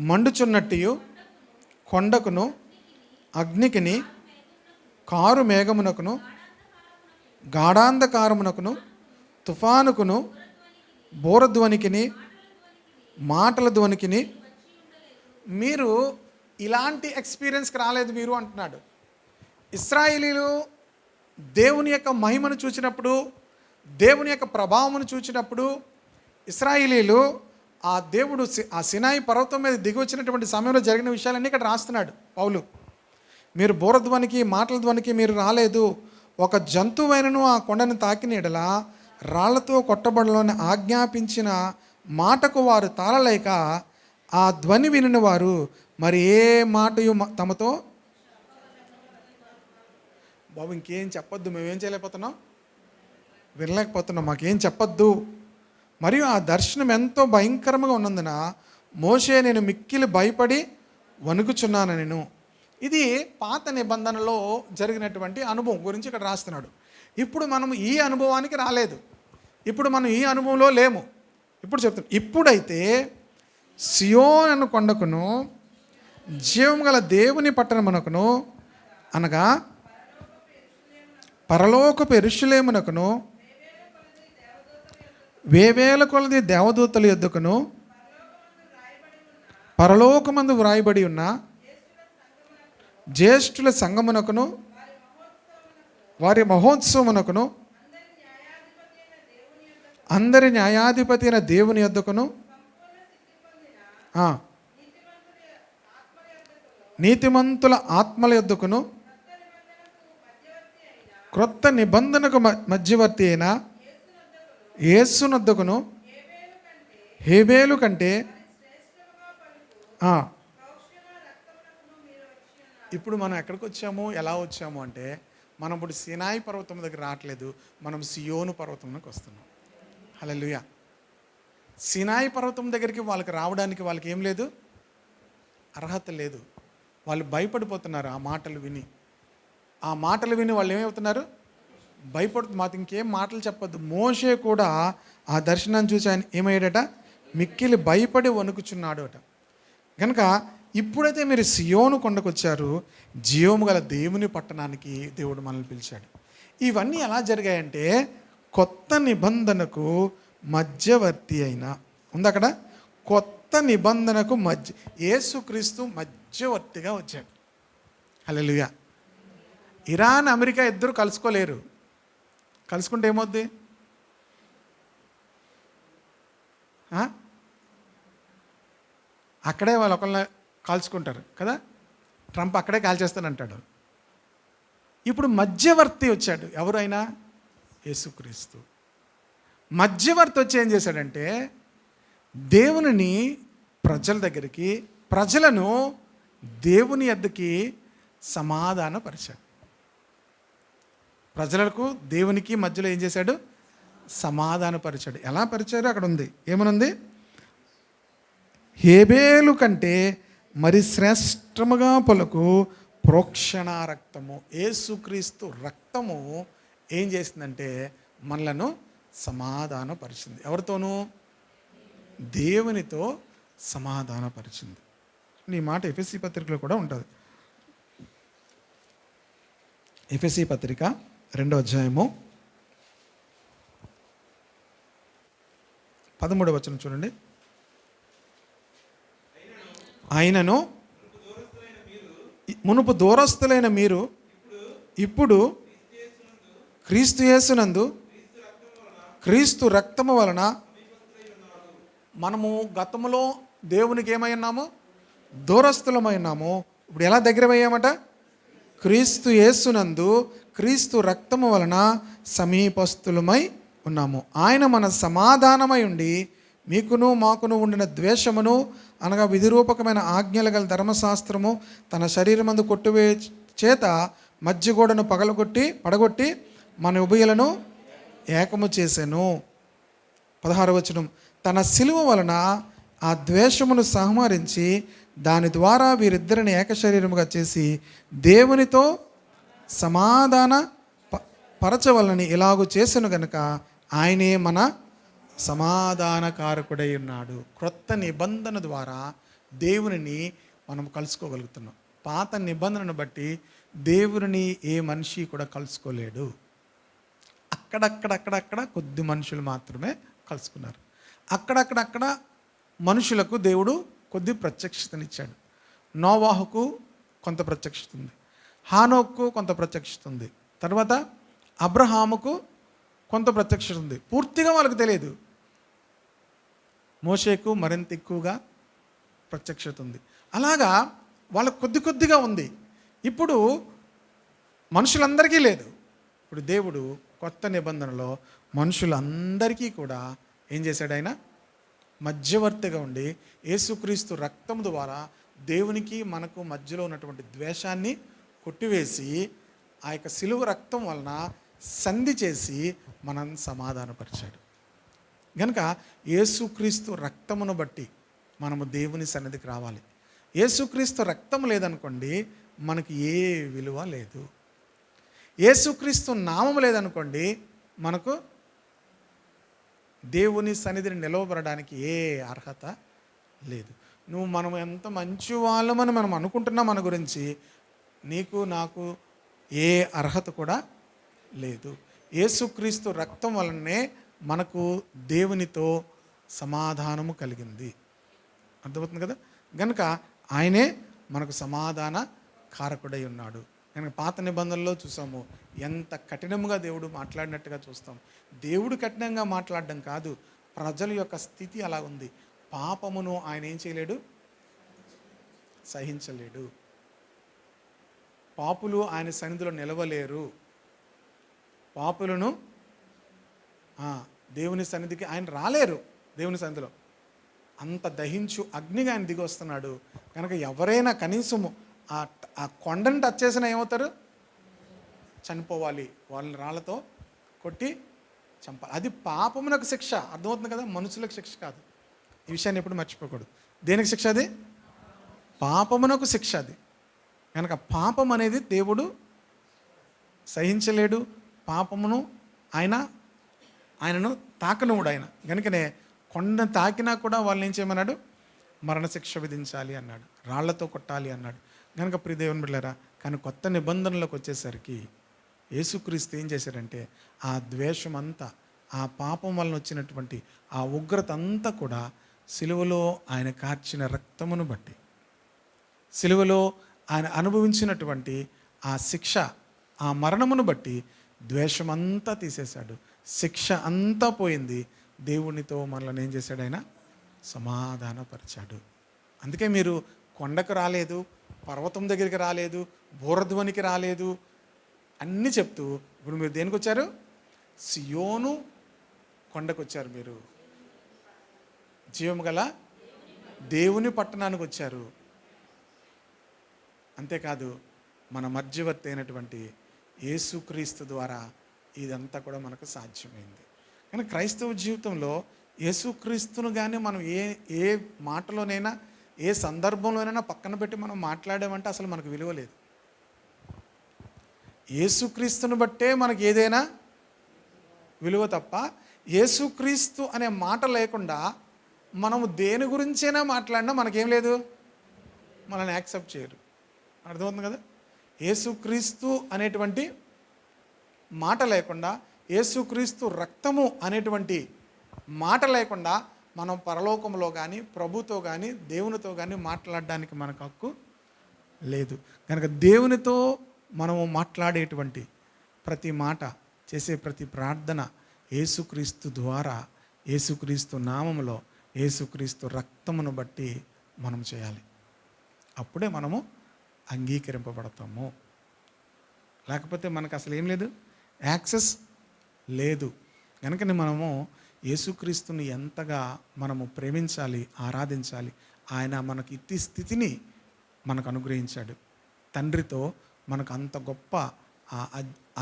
మండుచున్నట్టు కొండకును అగ్నికిని కారు మేఘమునకును గాఢాంధకారమునకును తుఫానుకును బోరధ్వనికిని మాటల ధ్వనికిని మీరు ఇలాంటి ఎక్స్పీరియన్స్కి రాలేదు మీరు అంటున్నాడు. ఇశ్రాయేలీలు దేవుని యొక్క మహిమను చూసినప్పుడు, దేవుని యొక్క ప్రభావమును చూసినప్పుడు ఇశ్రాయేలీలు ఆ దేవుడు ఆ సినాయి పర్వతం మీద దిగి వచ్చినటువంటి సమయంలో జరిగిన విషయాలన్నీ ఇక్కడ రాస్తున్నాడు పౌలు. మీరు బోరధ్వనికి మాటల ధ్వనికి మీరు రాలేదు, ఒక జంతువైనను ఆ కొండను తాకిన యెడల రాళ్లతో కొట్టబడాలని ఆజ్ఞాపించిన మాటకు వారు తాళలేక ఆ ధ్వని వినిన వారు మరి ఏ మాటయు తమతో, బాబు ఇంకేం చెప్పొద్దు, మేమేం చేయలేకపోతున్నాం, వినలేకపోతున్నాం, మాకేం చెప్పొద్దు. మరియు ఆ దర్శనం ఎంతో భయంకరంగా ఉన్నందున మోషే నేను మిక్కిలి భయపడి వణుకుచున్నాను నేను. ఇది పాత నిబంధనలో జరిగినటువంటి అనుభవం గురించి ఇక్కడ రాస్తున్నాడు. ఇప్పుడు మనం ఈ అనుభవానికి రాలేదు, ఇప్పుడు మనం ఈ అనుభవంలో లేము. ఇప్పుడు చెప్తాం, ఇప్పుడైతే సియోను కొండకును జీవం గల దేవుని పట్టణమునకును అనగా పరలోకపు యెరూషలేమునకును వేవేల కొలది దేవదూతల యొద్దకును పరలోకమందు వ్రాయబడి ఉన్న జ్యేష్ఠుల సంగమునకును వారి మహోత్సవమునకును అందరి న్యాయాధిపతి అయిన దేవుని యొద్దకును నీతిమంతుల ఆత్మల యొద్దకును క్రొత్త నిబంధనకు మధ్యవర్తి అయిన యేసునొద్దకును హేబేలు కంటే ఇప్పుడు మనం ఎక్కడికి వచ్చాము, ఎలా వచ్చాము అంటే, మనం ఇప్పుడు సినాయి పర్వతం దగ్గర రావట్లేదు, మనం సియోను పర్వతంలోకి వస్తున్నాం. హల్లెలూయా. సినాయి పర్వతం దగ్గరికి వాళ్ళకి రావడానికి వాళ్ళకి ఏం లేదు, అర్హత లేదు. వాళ్ళు భయపడిపోతున్నారు ఆ మాటలు విని. ఆ మాటలు విని వాళ్ళు ఏమవుతున్నారు, మాకు ఇంకేం మాటలు చెప్పొద్దు. మోషే కూడా ఆ దర్శనాన్ని చూసి ఆయన ఏమయ్యాడట, మిక్కిలి భయపడి వణుకుచున్నాడు అట. కనుక ఇప్పుడైతే మీరు సియోను కొండకు వచ్చారు, జీవము గల దేవుని పట్టణానికి దేవుడు మనల్ని పిలిచాడు. ఇవన్నీ ఎలా జరిగాయంటే కొత్త నిబంధనకు మధ్యవర్తి అయిన ఉంది అక్కడ, కొత్త నిబంధనకు యేసుక్రీస్తు మధ్యవర్తిగా వచ్చాడు. హల్లెలూయా. ఇరాన్ అమెరికా ఇద్దరు కలుసుకోలేరు, కలుసుకుంటే ఏమవుద్ది, అక్కడే వాళ్ళు ఒకళ్ళని కాల్చుకుంటారు కదా. ట్రంప్ అక్కడే కాల్చేస్తానంటాడు. ఇప్పుడు మధ్యవర్తి వచ్చాడు, ఎవరైనా యేసుక్రీస్తు. మధ్యవర్తి వచ్చి ఏం చేశాడంటే దేవునిని ప్రజల దగ్గరికి, ప్రజలను దేవుని యొద్దకి సమాధానపరిచాడు. ప్రజలకు దేవునికి మధ్యలో ఏం చేశాడు? సమాధానపరిచాడు. ఎలా పరిచారు? అక్కడ ఉంది, ఏమనుంది? హేబేలు కంటే మరి శ్రేష్టముగా పలుకు ప్రోక్షణ రక్తము. యేసుక్రీస్తు రక్తము ఏం చేసిందంటే మనలను సమాధానపరిచింది. ఎవరితోనూ? దేవునితో సమాధానపరిచింది. ఈ మాట ఎఫెసీ పత్రికలో కూడా ఉంటుంది. ఎఫెసీ పత్రిక 2వ అధ్యాయము 13వ వచనం చూడండి. ఆయనను మునుపు దూరస్తులైన మీరు ఇప్పుడు క్రీస్తు యేసునందు క్రీస్తు రక్తము వలన మనము గతములో దేవునికి ఏమై ఉన్నాము? దూరస్తులమై ఉన్నాము. ఇప్పుడు ఎలా దగ్గరమయ్యామట? క్రీస్తు యేసునందు క్రీస్తు రక్తము వలన సమీపస్తులమై ఉన్నాము. ఆయన మన సమాధానమై ఉండి మీకును మాకును ఉండిన ద్వేషమును అనగా విధిరూపకమైన ఆజ్ఞలు గల ధర్మశాస్త్రము తన శరీరమందు కొట్టివే చేత మధ్యగోడను పడగొట్టి మన ఉభయులను ఏకము చేసెను. 16వ వచనం, తన సిలువ వలన ఆ ద్వేషమును సంహరించి దాని ద్వారా వీరిద్దరిని ఏకశరీరముగా చేసి దేవునితో సమాధాన పరచవలని ఇలాగూ చేసెను గనుక ఆయనే మన సమాధానకారకుడై ఉన్నాడు. క్రొత్త నిబంధన ద్వారా దేవునిని మనం కలుసుకోగలుగుతున్నాం. పాత నిబంధనను బట్టి దేవుని ఏ మనిషి కూడా కలుసుకోలేడు. అక్కడక్కడ కొద్ది మనుషులు మాత్రమే కలుసుకున్నారు. అక్కడక్కడ మనుషులకు దేవుడు కొద్ది ప్రత్యక్షతనిచ్చాడు. నోవాహుకు కొంత ప్రత్యక్షత ఉంది, హానోకు కొంత ప్రత్యక్షత ఉంది, తర్వాత అబ్రహాముకు కొంత ప్రత్యక్షత ఉంది. పూర్తిగా వాళ్ళకి తెలియదు. మోషేకు మరింత ఎక్కువగా ప్రత్యక్షత ఉంది. అలాగా వాళ్ళకు కొద్దిగా ఉంది. ఇప్పుడు మనుషులందరికీ లేదు. ఇప్పుడు దేవుడు కొత్త నిబంధనలో మనుషులందరికీ కూడా ఏం చేశాడు? ఆయన మధ్యవర్తిగా ఉండి యేసుక్రీస్తు రక్తం ద్వారా దేవునికి మనకు మధ్యలో ఉన్నటువంటి ద్వేషాన్ని కొట్టివేసి ఆ యొక్క సిలువ రక్తం వలన సంధి చేసి మనం సమాధానపరిచాడు. కనుక యేసుక్రీస్తు రక్తమును బట్టి మనము దేవుని సన్నిధికి రావాలి. యేసుక్రీస్తు రక్తం లేదనుకోండి మనకి ఏ విలువ లేదు. యేసుక్రీస్తు నామం లేదనుకోండి మనకు దేవుని సన్నిధిని నిలవబడడానికి ఏ అర్హత లేదు. మనం ఎంత మంచి వాళ్ళమని మనం అనుకుంటున్నాం, మన గురించి నీకు నాకు ఏ అర్హత కూడా లేదు. యేసుక్రీస్తు రక్తం వలనే మనకు దేవునితో సమాధానము కలిగింది. అర్థమవుతుంది కదా? కనుక ఆయనే మనకు సమాధాన కారకుడై ఉన్నాడు. కనుక పాత నిబంధనలో చూసాము ఎంత కఠినంగా దేవుడు మాట్లాడినట్టుగా చూస్తాం. దేవుడు కఠినంగా మాట్లాడడం కాదు, ప్రజల యొక్క స్థితి అలా ఉంది. పాపమును ఆయన ఏం చేయలేడు? సహించలేడు. పాపులు ఆయన సన్నిధిలో నిలవలేరు. పాపులను దేవుని సన్నిధికి ఆయన రాలేరు. దేవుని సన్నిధిలో అంత దహించు అగ్నిగా ఆయన దిగి వస్తున్నాడు. కనుక ఎవరైనా కనీసము ఆ కొండని టచ్ చేసినా ఏమవుతారు? చనిపోవాలి. వాళ్ళని రాళ్ళతో కొట్టి చంపాలి. అది పాపమునకు శిక్ష. అర్థమవుతుంది కదా? మనుషులకు శిక్ష కాదు. ఈ విషయాన్ని ఎప్పుడు మర్చిపోకూడదు. దేనికి శిక్ష? అది పాపమునకు శిక్ష. అది కనుక పాపం అనేది దేవుడు సహించలేడు. పాపమును ఆయనను తాకనివ్వడు ఆయన. కనుకనే కొండ తాకినా కూడా వాళ్ళని ఏం చేయమన్నాడు? మరణశిక్ష విధించాలి అన్నాడు, రాళ్లతో కొట్టాలి అన్నాడు. కనుక ప్రియ దేవుని బిడ్డలారా, కానీ కొత్త నిబంధనలకు వచ్చేసరికి యేసుక్రీస్తు ఏం చేశారంటే ఆ ద్వేషం అంతా, ఆ పాపం వలన వచ్చినటువంటి ఆ ఉగ్రత అంతా కూడా సిలువలో ఆయన కార్చిన రక్తమును బట్టి, సిలువలో ఆయన అనుభవించినటువంటి ఆ శిక్ష, ఆ మరణమును బట్టి ద్వేషమంతా తీసేశాడు. శిక్ష అంతా పోయింది. దేవునితో మనల్ని ఏం చేశాడు? ఆయన సమాధానపరిచాడు. అందుకే మీరు కొండకు రాలేదు, పర్వతం దగ్గరికి రాలేదు, బూరధ్వనికి రాలేదు అన్నీ చెప్తూ ఇప్పుడు మీరు దేనికి వచ్చారు? సియోను కొండకు వచ్చారు మీరు, జీవము గల దేవుని పట్టణానికి వచ్చారు. అంతేకాదు మన మధ్యవర్తి అయినటువంటి యేసుక్రీస్తు ద్వారా ఇదంతా కూడా మనకు సాధ్యమైంది. కానీ క్రైస్తవ జీవితంలో యేసుక్రీస్తును కానీ మనం ఏ మాటలోనైనా ఏ సందర్భంలోనైనా పక్కన పెట్టి మనం మాట్లాడామంటే అసలు మనకు విలువ లేదు. యేసుక్రీస్తుని బట్టే మనకి ఏదైనా విలువ తప్ప యేసుక్రీస్తు అనే మాట లేకుండా మనము దేని గురించైనా మాట్లాడినా మనకేం లేదు, మనల్ని యాక్సెప్ట్ చేయరు. అర్థమవుతుంది కదా? యేసుక్రీస్తు అనేటువంటి మాట లేకుండా, యేసుక్రీస్తు రక్తము అనేటువంటి మాట లేకుండా మనం పరలోకంలో కానీ ప్రభుతో కానీ దేవునితో కానీ మాట్లాడడానికి మనకు హక్కు లేదు. కనుక దేవునితో మనము మాట్లాడేటువంటి ప్రతి మాట, చేసే ప్రతి ప్రార్థన యేసుక్రీస్తు ద్వారా, యేసుక్రీస్తు నామములో, యేసుక్రీస్తు రక్తమును బట్టి మనం చేయాలి. అప్పుడే మనము అంగీకరింపబడతాము. లేకపోతే మనకు అసలు ఏం లేదు, యాక్సెస్ లేదు. కనుకని మనము యేసుక్రీస్తుని ఎంతగా మనము ప్రేమించాలి, ఆరాధించాలి. ఆయన మనకి ఇట్టి స్థితిని మనకు అనుగ్రహించాడు. తండ్రితో మనకు అంత గొప్ప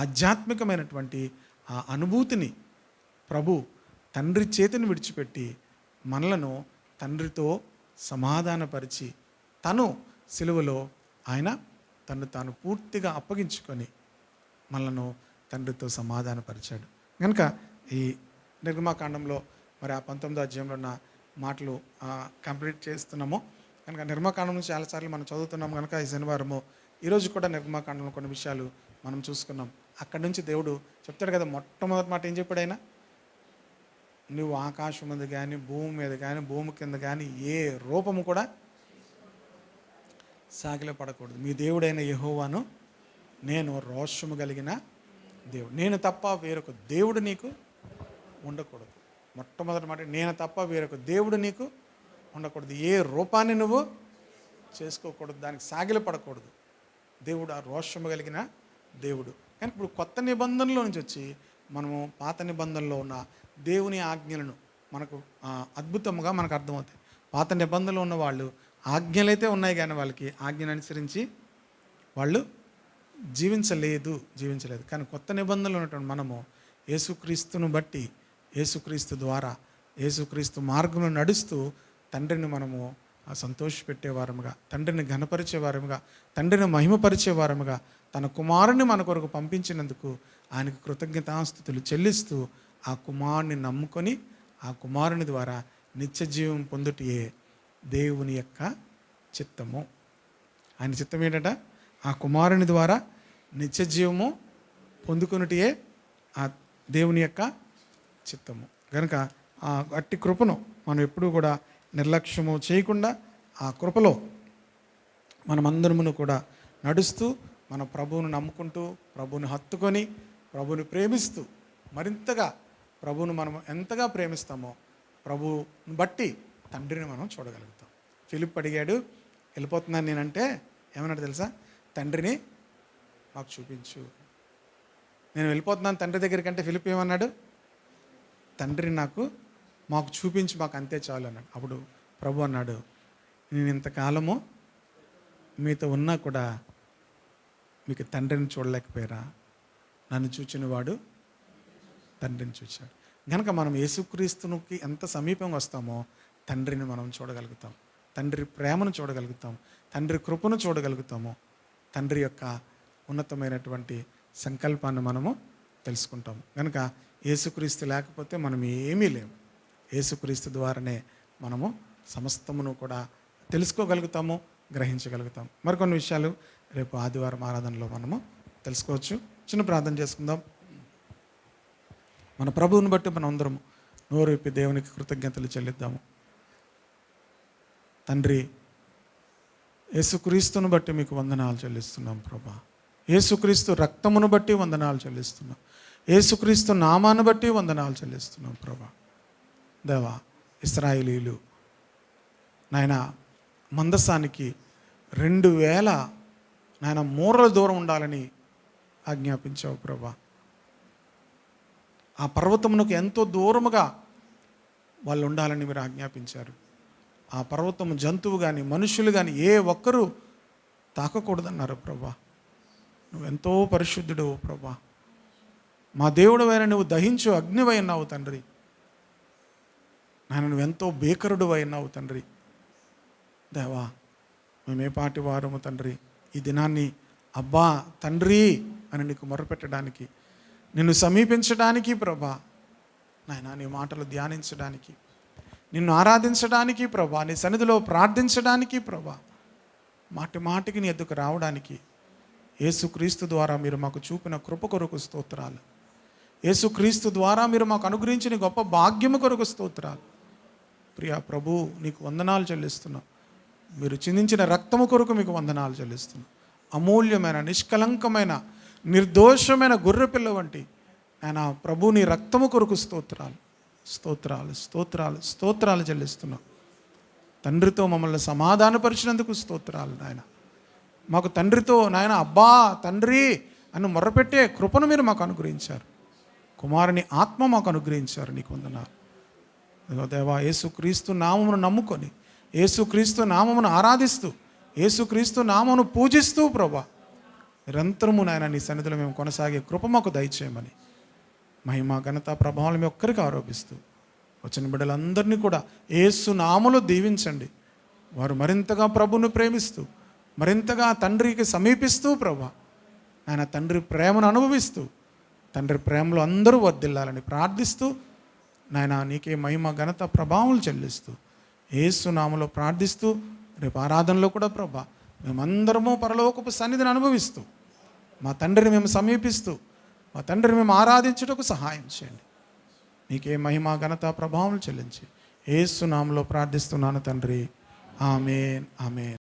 ఆధ్యాత్మికమైనటువంటి ఆ అనుభూతిని ప్రభు తండ్రి చేతిని విడిచిపెట్టి మనలను తండ్రితో సమాధానపరిచి, తను సిలువలో ఆయన తను తాను పూర్తిగా అప్పగించుకొని మనలను తండ్రితో సమాధానపరిచాడు. కనుక ఈ నిర్గమాకాండంలో మరి ఆ 19వ అధ్యాయంలో ఉన్న మాటలు కంప్లీట్ చేస్తున్నాము. కనుక నిర్గమాకాండం చాలాసార్లు మనం చదువుతున్నాము. కనుక ఈ శనివారము ఈరోజు కూడా నిర్గమాకాండంలో కొన్ని విషయాలు మనం చూసుకున్నాం. అక్కడి నుంచి దేవుడు చెప్తాడు కదా, మొట్టమొదటి మాట ఏం చెప్పాడు ఆయన? నువ్వు ఆకాశం మీద కానీ, భూమి మీద కానీ, భూమి కింద కానీ ఏ రూపము కూడా సాగిల పడకూడదు. మీ దేవుడైన యెహోవాను నేను రోషము కలిగిన దేవుడు, నేను తప్ప వేరొక దేవుడు నీకు ఉండకూడదు. మొట్టమొదటి మాట, నేను తప్ప వేరొక దేవుడు నీకు ఉండకూడదు. ఏ రూపాన్ని నువ్వు చేసుకోకూడదు, దానికి సాగిల పడకూడదు. దేవుడు ఆ రోషము కలిగిన దేవుడు. కానీ ఇప్పుడు కొత్త నిబంధనలో నుంచి వచ్చి మనము పాత నిబంధనలో ఉన్న దేవుని ఆజ్ఞలను మనకు అద్భుతంగా మనకు అర్థమవుతాయి. పాత నిబంధనలో ఉన్న వాళ్ళు ఆజ్ఞలైతే ఉన్నాయి, కానీ వాళ్ళకి ఆజ్ఞను అనుసరించి వాళ్ళు జీవించలేదు. కానీ కొత్త నిబంధనలో ఉన్నటువంటి మనము యేసుక్రీస్తును బట్టి, యేసుక్రీస్తు ద్వారా, యేసుక్రీస్తు మార్గంలో నడుస్తూ తండ్రిని మనము సంతోషపెట్టేవారముగా, తండ్రిని ఘనపరిచేవారముగా, తండ్రిని మహిమపరిచేవారముగా, తన కుమారుని మన కొరకు పంపించినందుకు ఆయనకు కృతజ్ఞతాస్తుతులు చెల్లిస్తూ ఆ కుమారుని నమ్ముకొని ఆ కుమారుని ద్వారా నిత్య జీవం పొందుటయే దేవుని యొక్క చిత్తము. ఆయన చిత్తం ఏంటంట? ఆ కుమారుని ద్వారా నిత్య జీవము పొందుకొనుటయే ఆ దేవుని యొక్క చిత్తము. కనుక ఆ అట్టి కృపను మనం ఎప్పుడూ కూడా నిర్లక్ష్యము చేయకుండా ఆ కృపలో మనమందరమును కూడా నడుస్తూ మన ప్రభువును నమ్ముకుంటూ, ప్రభువుని హత్తుకొని, ప్రభువుని ప్రేమిస్తూ, మరింతగా ప్రభువును మనం ఎంతగా ప్రేమిస్తామో ప్రభువుని బట్టి తండ్రిని మనం చూడగలుగుతాం. ఫిలిప్ అడిగాడు, వెళ్ళిపోతున్నాను నేనంటే ఏమన్నాడు తెలుసా? తండ్రిని మాకు చూపించు. నేను వెళ్ళిపోతున్నాను తండ్రి దగ్గరికి అంటే ఫిలిప్ ఏమన్నాడు? తండ్రిని మాకు చూపించి, మాకు అంతే చాలు అన్నాడు. అప్పుడు ప్రభు అన్నాడు, నేను ఇంతకాలము మీతో ఉన్నా కూడా మీకు తండ్రిని చూడలేకపోయారా? నన్ను చూచిన వాడు తండ్రిని చూశాడు. కనుక మనం యేసుక్రీస్తునికి ఎంత సమీపంగా వస్తామో తండ్రిని మనం చూడగలుగుతాం, తండ్రి ప్రేమను చూడగలుగుతాం, తండ్రి కృపను చూడగలుగుతాము, తండ్రి యొక్క ఉన్నతమైనటువంటి సంకల్పాన్ని మనము తెలుసుకుంటాం. కనుక యేసుక్రీస్తు లేకపోతే మనం ఏమీ లేము. యేసుక్రీస్తు ద్వారానే మనము సమస్తమును కూడా తెలుసుకోగలుగుతాము, గ్రహించగలుగుతాం. మరికొన్ని విషయాలు రేపు ఆదివారం ఆరాధనలో మనము తెలుసుకోవచ్చు. చిన్న ప్రార్థన చేసుకుందాం. మన ప్రభువుని బట్టి మనం అందరం నోరు విప్పి దేవునికి కృతజ్ఞతలు చెల్లిద్దాము. తండ్రి, యేసుక్రీస్తును బట్టి మీకు వందనాలు చెల్లిస్తున్నాం ప్రభా. యేసుక్రీస్తు రక్తమును బట్టి వందనాలు చెల్లిస్తున్నాం. యేసుక్రీస్తు నామాన్ని బట్టి వందనాలు చెల్లిస్తున్నాం ప్రభా. దేవా, ఇశ్రాయేలీయులు నాయన మందసానికి 2000 నాయన మూరల దూరం ఉండాలని ఆజ్ఞాపించావు ప్రభా. ఆ పర్వతమునకు ఎంతో దూరముగా వాళ్ళు ఉండాలని మీరు ఆజ్ఞాపించారు. ఆ పర్వతము జంతువు కానీ మనుషులు కానీ ఏ ఒక్కరూ తాకకూడదన్నారు ప్రభా. నువ్వెంతో పరిశుద్ధుడు ప్రభా. మా దేవుడవైన నువ్వు దహించు అగ్నివై ఉన్నావు తండ్రి. నాయన నువ్వెంతో భీకరుడు అయినావు తండ్రి. దేవా, మేమే పాటి వారము తండ్రి. ఈ దినాన్ని అబ్బా తండ్రి అని నీకు మొరపెట్టడానికి, నిన్ను సమీపించడానికి ప్రభా, నాయన నీ మాటలు ధ్యానించడానికి, నిన్ను ఆరాధించడానికి ప్రభా, నీ సన్నిధిలో ప్రార్థించడానికి ప్రభా, మాటి మాటికి నీ ఎద్దుకు రావడానికి యేసుక్రీస్తు ద్వారా మీరు మాకు చూపిన కృప కొరకు స్తోత్రాలు. యేసుక్రీస్తు ద్వారా మీరు మాకు అనుగ్రహించిన గొప్ప భాగ్యము కొరకు స్తోత్రాలు. ప్రియా ప్రభు, నీకు వందనాలు చెల్లిస్తున్నాం. మీరు చిందించిన రక్తము కొరకు మీకు వందనాలు చెల్లిస్తున్నాం. అమూల్యమైన, నిష్కలంకమైన, నిర్దోషమైన గొర్రెపిల్ల వంటి ఆయన ప్రభు నీ రక్తము కొరకు స్తోత్రాలు, స్తోత్రాలు, స్తోత్రాలు, స్తోత్రాలు చెల్లిస్తున్నాం. తండ్రితో మమ్మల్ని సమాధానపరిచినందుకు స్తోత్రాలు నాయన. మాకు తండ్రితో నాయన అబ్బా తండ్రి అని మొర్రపెట్టే కృపను మీరు మాకు అనుగ్రహించారు. కుమారుని ఆత్మ మాకు అనుగ్రహించారు. నీకు వందనాలు దేవా. యేసుక్రీస్తు నామమును నమ్ముకొని, యేసుక్రీస్తు నామమును ఆరాధిస్తూ, యేసుక్రీస్తు నామమును పూజిస్తూ ప్రభా నిరంతరము నాయన నీ సన్నిధిలో మేము కొనసాగే కృప మాకు దయచేయమని మహిమ, ఘనత, ప్రభావాలు మీ ఒక్కరికి ఆరోపిస్తూ వచ్చిన బిడ్డలందరినీ కూడా యేసు నామములో దీవించండి. వారు మరింతగా ప్రభువును ప్రేమిస్తూ, మరింతగా తండ్రికి సమీపిస్తూ ప్రభా ఆయన తండ్రి ప్రేమను అనుభవిస్తూ, తండ్రి ప్రేమలో అందరూ వర్ధిల్లాలని ప్రార్థిస్తూ నాయన నీకే మహిమ, ఘనత, ప్రభావాలు చెల్లిస్తూ యేసు నామములో ప్రార్థిస్తూ రేపు ఆరాధనలో కూడా ప్రభా మేమందరము పరలోకపు సన్నిధిని అనుభవిస్తూ మా తండ్రిని మేము సమీపిస్తూ మా తండ్రిని మేము ఆరాధించుటకు సహాయం చేయండి. నీకే మహిమ, ఘనత, ప్రభావం చెల్లించి యేసు నామములో ప్రార్థిస్తున్నాను తండ్రి. ఆమేన్, ఆమేన్.